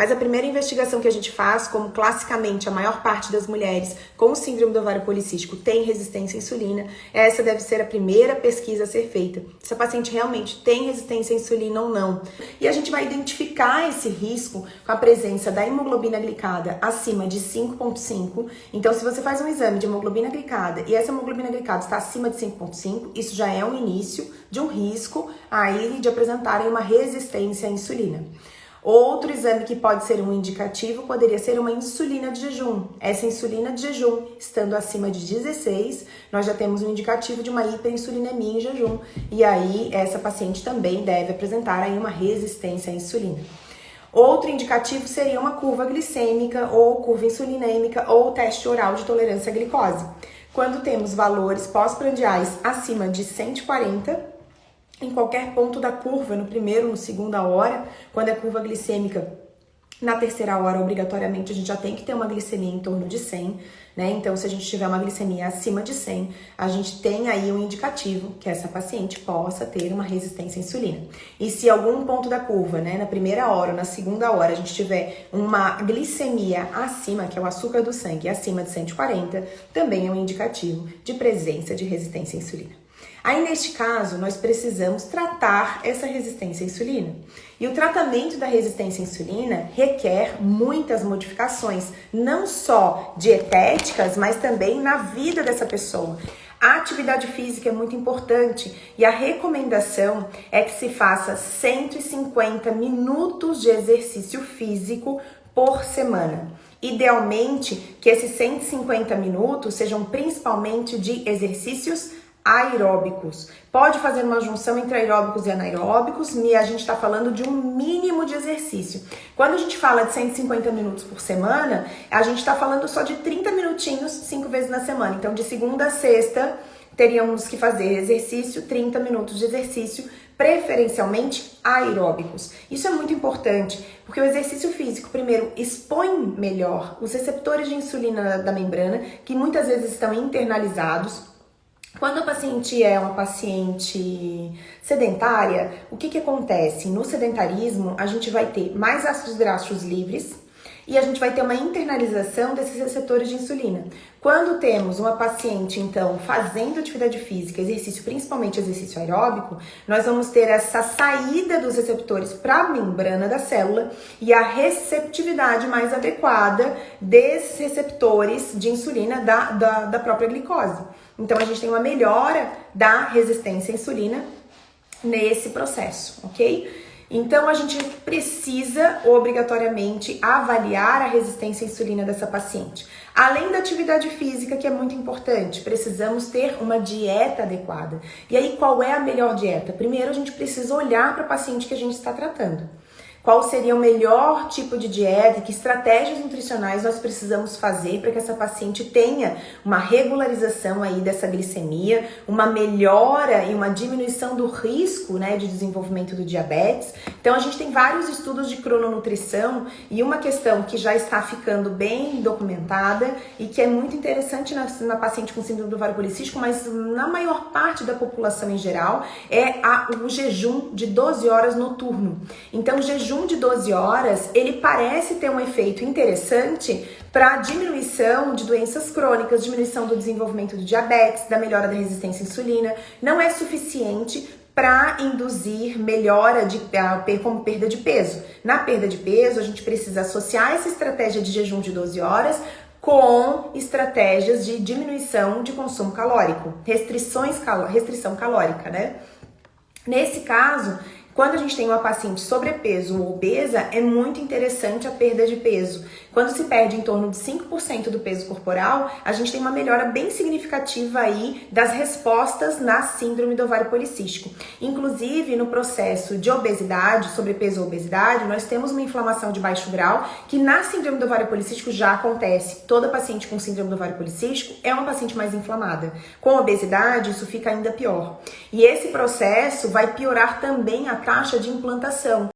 Mas a primeira investigação que a gente faz, como classicamente a maior parte das mulheres com síndrome do ovário policístico tem resistência à insulina, essa deve ser a primeira pesquisa a ser feita. Se a paciente realmente tem resistência à insulina ou não. E a gente vai identificar esse risco com a presença da hemoglobina glicada acima de 5,5. Então, se você faz um exame de hemoglobina glicada e essa hemoglobina glicada está acima de 5,5, isso já é um início de um risco aí de apresentarem uma resistência à insulina. Outro exame que pode ser um indicativo poderia ser uma insulina de jejum. Essa insulina de jejum, estando acima de 16, nós já temos um indicativo de uma hiperinsulinemia em jejum. E aí, essa paciente também deve apresentar aí uma resistência à insulina. Outro indicativo seria uma curva glicêmica ou curva insulinêmica ou teste oral de tolerância à glicose. Quando temos valores pós-prandiais acima de 140, em qualquer ponto da curva, no primeiro, no segunda hora, quando é curva glicêmica, na terceira hora, obrigatoriamente, a gente já tem que ter uma glicemia em torno de 100, né? Então, se a gente tiver uma glicemia acima de 100, a gente tem aí um indicativo que essa paciente possa ter uma resistência à insulina. E se algum ponto da curva, né, na primeira hora ou na segunda hora, a gente tiver uma glicemia acima, que é o açúcar do sangue, acima de 140, também é um indicativo de presença de resistência à insulina. Aí, neste caso, nós precisamos tratar essa resistência à insulina. E o tratamento da resistência à insulina requer muitas modificações, não só dietéticas, mas também na vida dessa pessoa. A atividade física é muito importante e a recomendação é que se faça 150 minutos de exercício físico por semana. Idealmente, que esses 150 minutos sejam principalmente de exercícios aeróbicos. Pode fazer uma junção entre aeróbicos e anaeróbicos, e a gente está falando de um mínimo de exercício. Quando a gente fala de 150 minutos por semana, a gente está falando só de 30 minutinhos 5 vezes na semana. Então, de segunda a sexta, teríamos que fazer exercício, 30 minutos de exercício, preferencialmente aeróbicos. Isso é muito importante, porque o exercício físico, primeiro, expõe melhor os receptores de insulina da membrana, que muitas vezes estão internalizados. Quando a paciente é uma paciente sedentária, o que acontece? No sedentarismo, a gente vai ter mais ácidos graxos livres e a gente vai ter uma internalização desses receptores de insulina. Quando temos uma paciente, então, fazendo atividade física, exercício, principalmente exercício aeróbico, nós vamos ter essa saída dos receptores para a membrana da célula e a receptividade mais adequada desses receptores de insulina da própria glicose. Então, a gente tem uma melhora da resistência à insulina nesse processo, ok? Então, a gente precisa obrigatoriamente avaliar a resistência à insulina dessa paciente. Além da atividade física, que é muito importante, precisamos ter uma dieta adequada. E aí, qual é a melhor dieta? Primeiro, a gente precisa olhar para o paciente que a gente está tratando. Qual seria o melhor tipo de dieta e que estratégias nutricionais nós precisamos fazer para que essa paciente tenha uma regularização aí dessa glicemia, uma melhora e uma diminuição do risco, né, de desenvolvimento do diabetes. Então, a gente tem vários estudos de crononutrição e uma questão que já está ficando bem documentada e que é muito interessante na paciente com síndrome do ovário policístico, mas na maior parte da população em geral, é o jejum de 12 horas noturno. Então, o jejum de 12 horas, ele parece ter um efeito interessante para diminuição de doenças crônicas, diminuição do desenvolvimento do diabetes, da melhora da resistência à insulina. Não é suficiente para induzir melhora como perda de peso. Na perda de peso, a gente precisa associar essa estratégia de jejum de 12 horas com estratégias de diminuição de consumo calórico, restrição calórica, né? Nesse caso, quando a gente tem uma paciente sobrepeso ou obesa, é muito interessante a perda de peso. Quando se perde em torno de 5% do peso corporal, a gente tem uma melhora bem significativa aí das respostas na síndrome do ovário policístico. Inclusive, no processo de obesidade, sobrepeso ou obesidade, nós temos uma inflamação de baixo grau, que na síndrome do ovário policístico já acontece. Toda paciente com síndrome do ovário policístico é uma paciente mais inflamada. Com obesidade, isso fica ainda pior. E esse processo vai piorar também a taxa de implantação.